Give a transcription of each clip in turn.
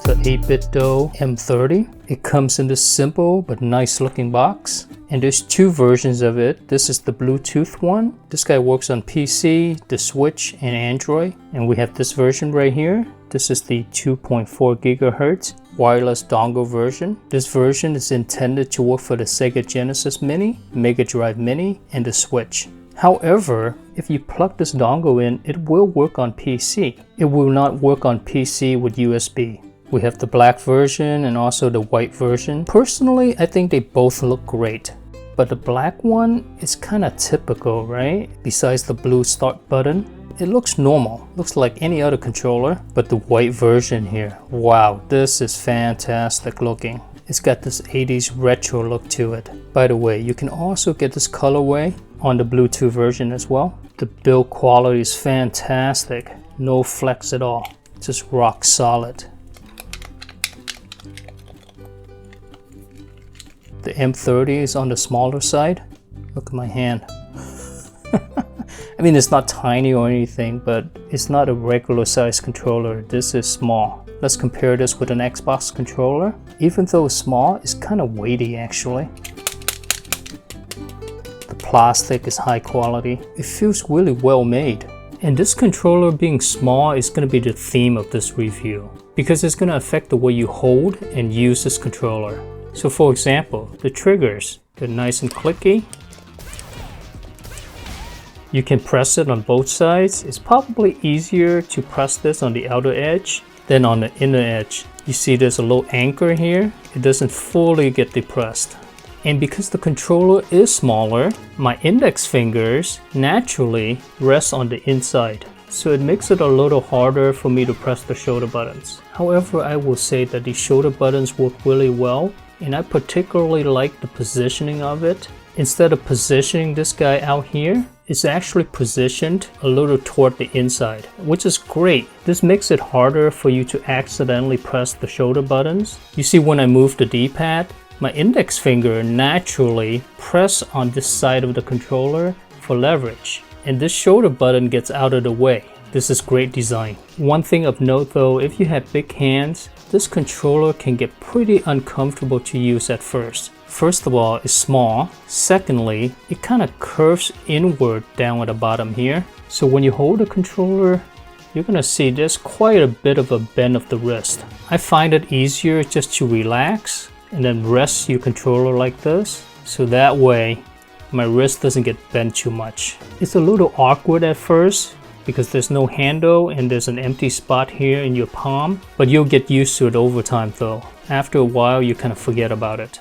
the 8BitDo M30. It comes in this simple but nice looking box. And there's two versions of it. This is the Bluetooth one. This guy works on PC, the Switch, and Android. And we have this version right here. This is the 2.4 gigahertz wireless dongle version. This version is intended to work for the Sega Genesis Mini, Mega Drive Mini, and the Switch. However, if you plug this dongle in, it will work on PC. It will not work on PC with USB. We have the black version and also the white version. Personally, I think they both look great. But the black one is kind of typical, right? Besides the blue start button, it looks normal. Looks like any other controller. But the white version here, wow, this is fantastic looking. It's got this 80s retro look to it. By the way, you can also get this colorway on the Bluetooth version as well. The build quality is fantastic. No flex at all. Just rock solid. The M30 is on the smaller side. Look at my hand. I mean, it's not tiny or anything, but it's not a regular size controller. This is small. Let's compare this with an Xbox controller. Even though it's small, it's kind of weighty actually. The plastic is high quality. It feels really well made. And this controller being small is going to be the theme of this review, because it's going to affect the way you hold and use this controller. So for example, the triggers, they're nice and clicky. You can press it on both sides. It's probably easier to press this on the outer edge than on the inner edge. You see there's a little anchor here. It doesn't fully get depressed. And because the controller is smaller, my index fingers naturally rest on the inside. So it makes it a little harder for me to press the shoulder buttons. However, I will say that the shoulder buttons work really well. And I particularly like the positioning of it. Instead of positioning this guy out here, it's actually positioned a little toward the inside, which is great. This makes it harder for you to accidentally press the shoulder buttons. You see, when I move the D-pad, my index finger naturally press on this side of the controller for leverage. And this shoulder button gets out of the way. This is great design. One thing of note though, if you have big hands, this controller can get pretty uncomfortable to use at first. First of all, it's small. Secondly, it kind of curves inward down at the bottom here. So when you hold the controller, you're gonna see there's quite a bit of a bend of the wrist. I find it easier just to relax and then rest your controller like this. So that way, my wrist doesn't get bent too much. It's a little awkward at first, because there's no handle and there's an empty spot here in your palm, but you'll get used to it over time though. After a while, you kind of forget about it.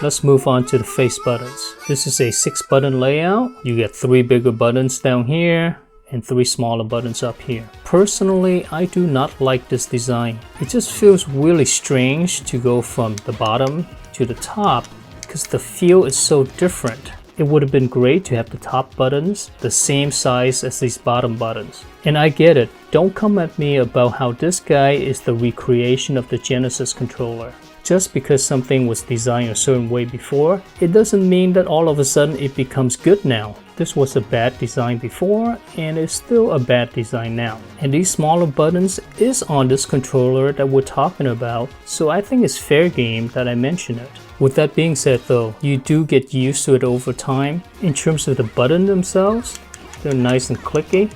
Let's move on to the face buttons. This is a 6-button layout. You get 3 bigger buttons down here and 3 smaller buttons up here. Personally, I do not like this design. It just feels really strange to go from the bottom to the top, because the feel is so different. It would have been great to have the top buttons the same size as these bottom buttons. And I get it, don't come at me about how this guy is the recreation of the Genesis controller. Just because something was designed a certain way before, it doesn't mean that all of a sudden it becomes good now. This was a bad design before and it's still a bad design now. And these smaller buttons is on this controller that we're talking about, so I think it's fair game that I mention it. With that being said though, you do get used to it over time. In terms of the buttons themselves, they're nice and clicky.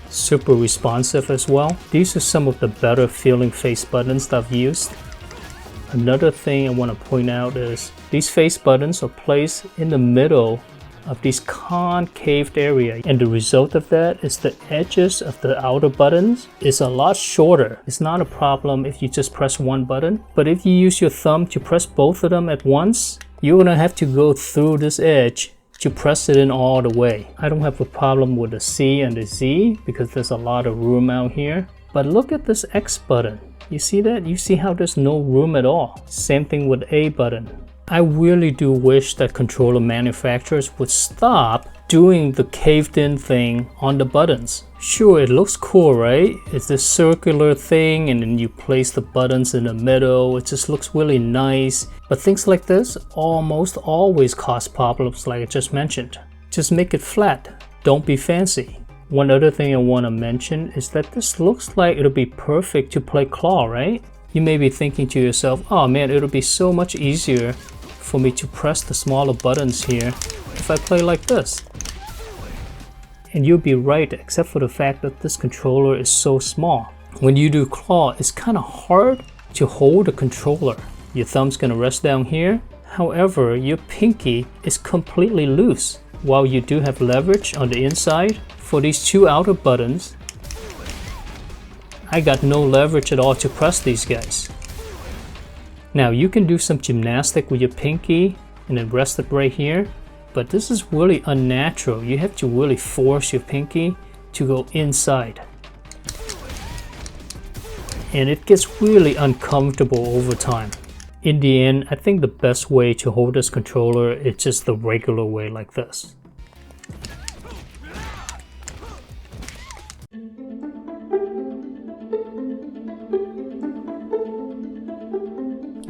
Super responsive as well. These are some of the better feeling face buttons that I've used. Another thing I want to point out is these face buttons are placed in the middle of these concaved area, and the result of that is the edges of the outer buttons is a lot shorter. It's not a problem if you just press one button, but if you use your thumb to press both of them at once, you're gonna have to go through this edge to press it in all the way. I don't have a problem with the C and the Z because there's a lot of room out here. But look at this X button. You see that? You see how there's no room at all. Same thing with A button. I really do wish that controller manufacturers would stop doing the caved in thing on the buttons. Sure, it looks cool, right? It's this circular thing and then you place the buttons in the middle. It just looks really nice. But things like this almost always cause problems like I just mentioned. Just make it flat. don't be fancy. One other thing I want to mention is that this looks like it'll be perfect to play claw, right? You may be thinking to yourself, oh man, it'll be so much easier for me to press the smaller buttons here if I play like this. And you'll be right, except for the fact that this controller is so small. When you do claw, it's kind of hard to hold the controller. Your thumb's gonna rest down here. However, your pinky is completely loose. While you do have leverage on the inside, for these two outer buttons, I got no leverage at all to press these guys. Now you can do some gymnastic with your pinky and then rest it right here, but this is really unnatural. You have to really force your pinky to go inside. And it gets really uncomfortable over time. In the end, I think the best way to hold this controller is just the regular way like this.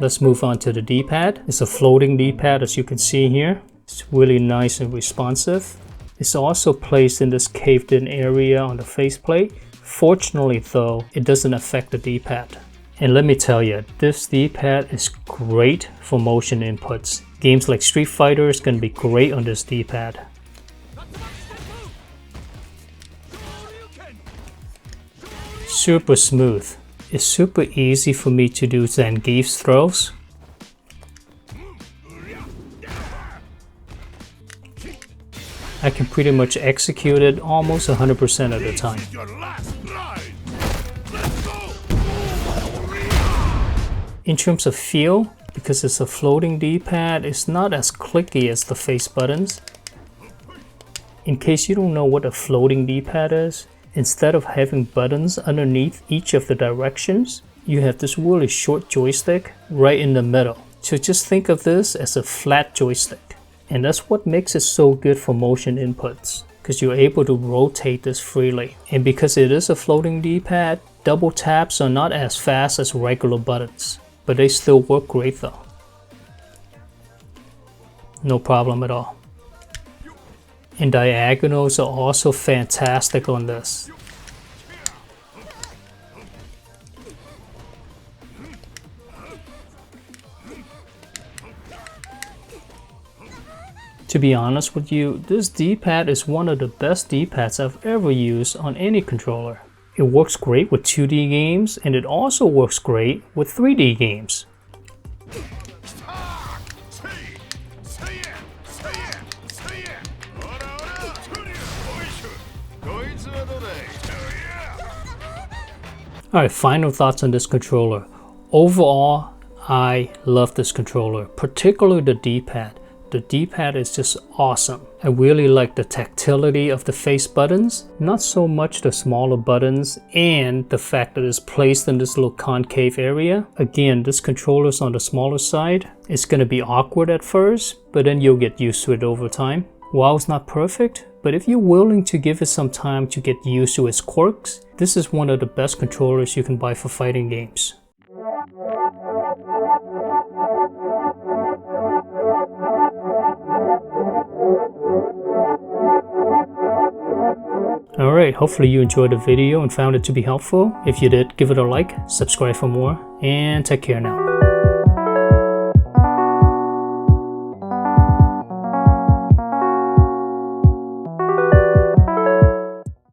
Let's move on to the D-pad. It's a floating D-pad, as you can see here. It's really nice and responsive. It's also placed in this caved in area on the faceplate. Fortunately though, it doesn't affect the D-pad. And let me tell you, this D-pad is great for motion inputs. Games like Street Fighter is going to be great on this D-pad. Super smooth. It's super easy for me to do Zangief's throws. I can pretty much execute it almost 100% of the time. In terms of feel, because it's a floating D-pad, it's not as clicky as the face buttons. In case you don't know what a floating D-pad is, instead of having buttons underneath each of the directions, you have this really short joystick right in the middle. So just think of this as a flat joystick. And that's what makes it so good for motion inputs, because you're able to rotate this freely. And because it is a floating D-pad, double taps are not as fast as regular buttons, but they still work great though. No problem at all. And diagonals are also fantastic on this. To be honest with you, this D-pad is one of the best D-pads I've ever used on any controller. It works great with 2D games, and it also works great with 3D games. Alright, final thoughts on this controller. Overall, I love this controller, particularly the D-pad. The D-pad is just awesome. I really like the tactility of the face buttons, not so much the smaller buttons, and the fact that it's placed in this little concave area. Again, this controller's on the smaller side. It's going to be awkward at first, but then you'll get used to it over time. While it's not perfect, but if you're willing to give it some time to get used to its quirks, this is one of the best controllers you can buy for fighting games. Alright, hopefully you enjoyed the video and found it to be helpful. If you did, give it a like, subscribe for more, and take care now.